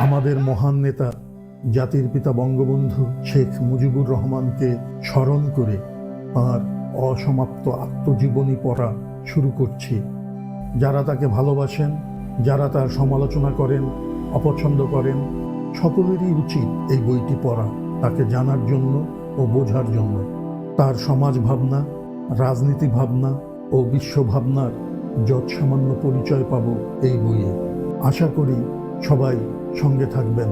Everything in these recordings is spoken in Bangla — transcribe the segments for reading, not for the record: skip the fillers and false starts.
আমাদের মহান নেতা জাতির পিতা বঙ্গবন্ধু শেখ মুজিবুর রহমানকে স্মরণ করে তাঁর অসমাপ্ত আত্মজীবনী পড়া শুরু করছি। যারা তাকে ভালোবাসেন, যারা তার সমালোচনা করেন, অপছন্দ করেন, সকলেরই উচিত এই বইটি পড়া, তাকে জানার জন্য ও বোঝার জন্য। তার সমাজ ভাবনা, রাজনীতি ভাবনা ও বিশ্ব ভাবনার যৎসামান্য পরিচয় পাব এই বইয়ে। আশা করি সবাই সঙ্গে থাকবেন।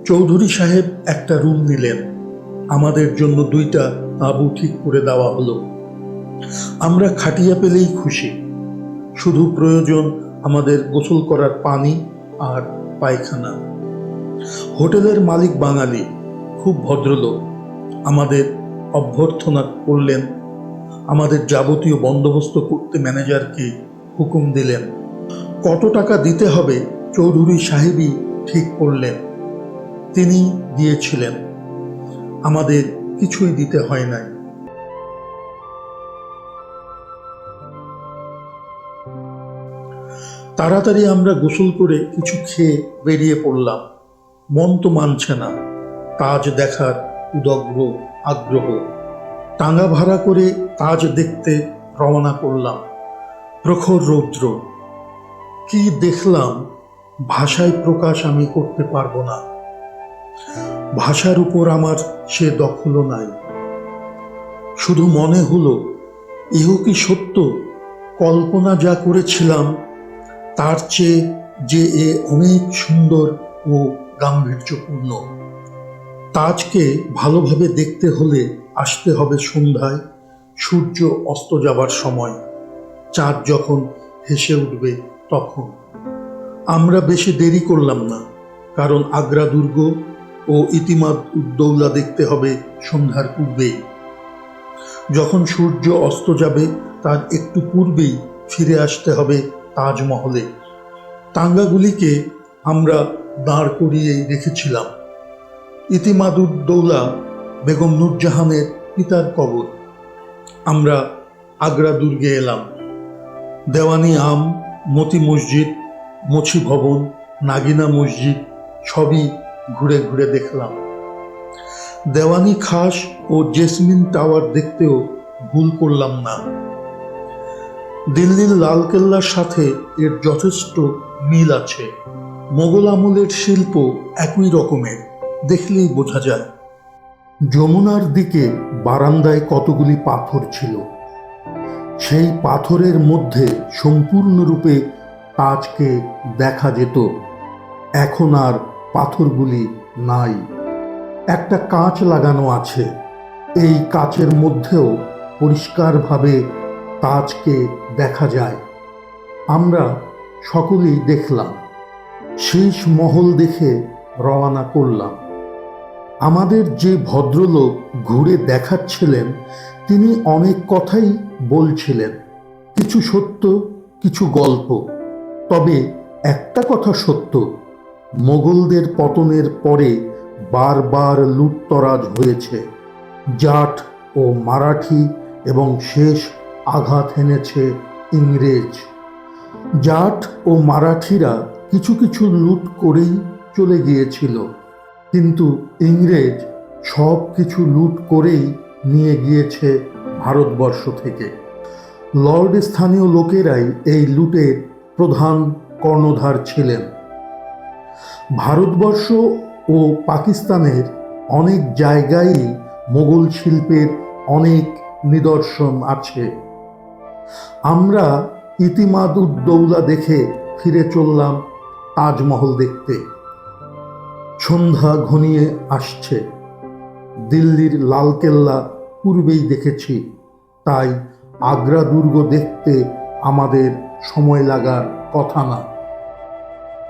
চৌধুরী সাহেব একটা রুম নিলেন। আমাদের জন্য 2টা তাঁবু ঠিক করে দেওয়া হলো। আমরা খাটিয়া পেলেই খুশি। শুধু প্রয়োজন আমাদের গোসল করার পানি আর পায়খানা। হোটেলের মালিক বাঙালি, খুব ভদ্রলোক। আমাদের অভ্যর্থনা করলেন। আমাদের যাবতীয় বন্দোবস্ত করতে ম্যানেজারকে হুকুম দিলেন। কত টাকা দিতে হবে চৌধুরী সাহেবই ঠিক করলেন। তিনি দিয়েছিলেন, আমাদের কিছুই দিতে হয় নাই। তাড়াতাড়ি আমরা গোসল করে কিছু খেয়ে বেরিয়ে পড়লাম। মন তো মানছে না, তাজ দেখার উদগ্র আগ্রহ। টাঙ্গা ভাড়া করে তাজ দেখতে রওনা করলাম। প্রখর রৌদ্র, কি দেখলাম ভাষায় প্রকাশ আমি করতে পারবো না। ভাষার উপর আমার সে দখলও নাই। শুধু মনে হলো, এও কি সত্য? কল্পনা যা করেছিলাম তার চেয়ে যে এ অনেক সুন্দর ও গাম্ভীর্যপূর্ণ। তাজকে ভালোভাবে দেখতে হলে আসতে হবে সন্ধ্যায়, সূর্য অস্ত যাবার সময়, চাঁদ যখন হেসে উঠবে তখন। আমরা বেশি দেরি করলাম না, কারণ আগ্রা দুর্গ ও ইতিমাদ উদ্দৌলা দেখতে হবে সন্ধ্যার পূর্বেই। যখন সূর্য অস্ত যাবে তার একটু পূর্বেই ফিরে আসতে হবে তাজমহলে। টাঙ্গাগুলিকে আমরা দাঁড় করিয়ে রেখেছিলাম। ইতিমাদ উদ্দৌলা বেগম নূরজাহানের পিতার কবর। আমরা আগ্রা দুর্গে এলাম। দেওয়ানি আম, মতি মসজিদ, মছি ভবন, নাগিনা মসজিদ সবই ঘুরে ঘুরে দেখলাম। দেওয়ানি খাস ও জেসমিন টাওয়ার দেখতেও ভুল করলাম না। দিল্লির লালকেল্লার সাথে এর যথেষ্ট মিল আছে। মোগল আমলের শিল্প একই রকমের, দেখলেই বোঝা যায়। যমুনার দিকে বারান্দায় কতগুলি পাথর ছিল। সেই পাথরের মধ্যে সম্পূর্ণরূপে তাজকে দেখা যেত। এখন আর পাথরগুলি নাই। একটা কাঁচ লাগানো আছে। এই কাঁচের মধ্যেও পরিষ্কারভাবে তাজকে দেখা যায়। আমরা সকলেই দেখলাম। শীষ মহল দেখে রওনা করলাম। আমাদের যে ভদ্রলোক ঘুরে দেখাচ্ছিলেন তিনি অনেক কথাই বলছিলেন, কিছু সত্য, কিছু গল্প। তবে একটা কথা সত্য, মোগলদের পতনের পরে বারবার লুটতরাজ হয়েছে। জাট ও মারাঠি এবং শেষ আঘাত এনেছে ইংরেজ। জাট ও মারাঠিরা কিছু কিছু লুট করেই চলে গিয়েছিল, কিন্তু ইংরেজ সব কিছু লুট করেই নিয়ে গিয়েছে ভারতবর্ষ থেকে। লর্ড স্থানীয় লোকেরাই এই লুটের প্রধান কর্ণধার ছিলেন। ভারতবর্ষ ও পাকিস্তানের অনেক জায়গায় মোগল শিল্পের অনেক নিদর্শন আছে। আমরা ইতিমাদ উদ্দৌলা দেখে ফিরে চললাম তাজমহল দেখতে। সন্ধ্যা ঘনিয়ে আসছে। দিল্লির লালকেল্লা পূর্বেই দেখেছি, তাই আগ্রা দুর্গ দেখতে আমাদের সময় লাগার কথা না।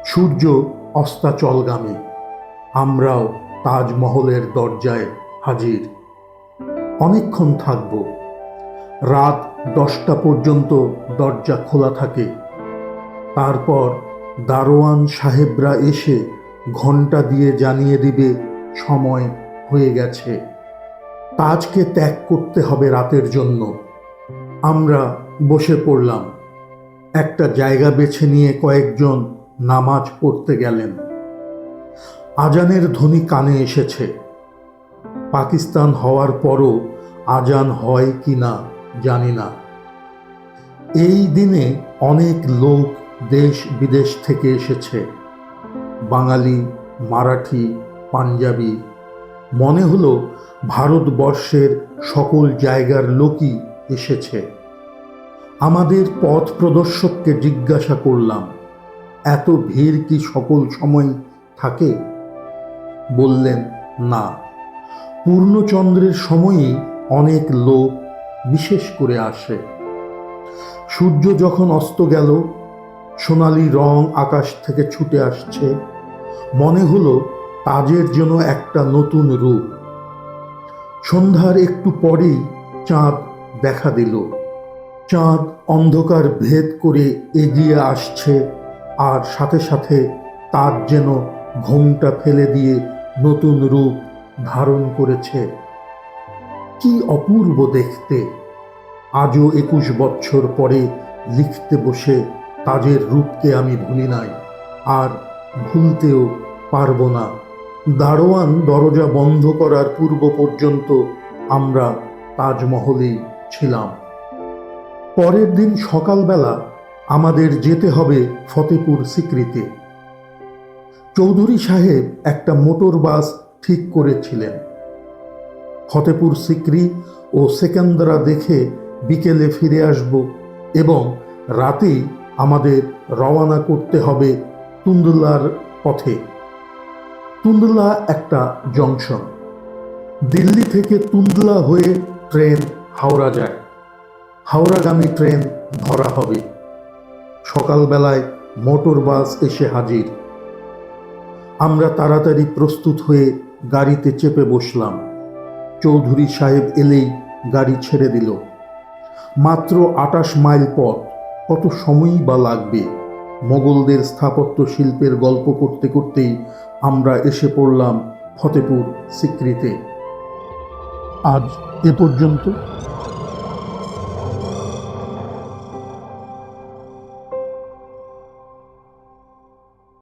সূর্য অস্তাচলগামী। আমরাও তাজমহলের দরজায় হাজির। অনেকক্ষণ থাকব। রাত 10টা পর্যন্ত দরজা খোলা থাকে। তারপর দারোয়ান সাহেবরা এসে ঘণ্টা দিয়ে জানিয়ে দিবে সময় হয়ে গেছে। তাজকে ত্যাগ করতে হবে রাতের জন্য। আমরা বসে পড়লাম। একটা জায়গা বেছে নিয়ে কয়েকজন নামাজ পড়তে গেলেন। আজানের ধ্বনি কানে এসেছে। পাকিস্তান হওয়ার পরও আজান হয় কি না জানি না। এই দিনে অনেক লোক দেশ বিদেশ থেকে এসেছে, বাঙালি, মারাঠি, পাঞ্জাবি। মনে হলো ভারতবর্ষের সকল জায়গার লোকই এসেছে। আমাদের পথ প্রদর্শককে জিজ্ঞাসা করলাম, এত ভিড় কি সকল সময় থাকে? বললেন, না, পূর্ণচন্দ্রের সময়ই অনেক লোক বিশেষ করে আসে। সূর্য যখন অস্ত গেল, সোনালি রং আকাশ থেকে ছুটে আসছে। মনে হলো তাজের যেন একটা নতুন রূপ। সন্ধ্যার একটু পরেই চাঁদ দেখা দিল। চাঁদ অন্ধকার ভেদ করে এগিয়ে আসছে, আর সাথে সাথে তার যেন ঘোমটা ফেলে দিয়ে নতুন রূপ ধারণ করেছে। কি অপূর্ব দেখতে! আজও 21 বছর পরে লিখতে বসে তাজের রূপকে আমি ভুলি নাই, আর ভুলতেও পারবো না। দারোয়ান দরজা বন্ধ করার পূর্ব পর্যন্ত আমরা তাজমহলেই ছিলাম। পরের দিন সকালবেলা আমাদের যেতে হবে ফতেপুর সিক্রিতে। চৌধুরী সাহেব একটা মোটর বাস ঠিক করেছিলেন। ফতেপুর সিক্রি ও সেকেন্দ্রা দেখে বিকেলে ফিরে আসব এবং রাতেই আমাদের রওনা করতে হবে তুন্দলার পথে। তুন্দলা একটা জংশন। দিল্লি থেকে তুন্দলা হয়ে ট্রেন হাওড়া যায়। হাওড়াগামী ট্রেন ধরা হবে। সকালবেলায় মোটর বাস এসে হাজির। আমরা তাড়াতাড়ি প্রস্তুত হয়ে গাড়িতে চেপে বসলাম। চৌধুরী সাহেব এলেই গাড়ি ছেড়ে দিল। মাত্র 28 মাইল পথ, কত সময়ই বা লাগবে? মোগলদের স্থাপত্য শিল্পের গল্প করতে করতেই আমরা এসে পড়লাম ফতেপুর সিক্রিতে। আজ এ পর্যন্ত।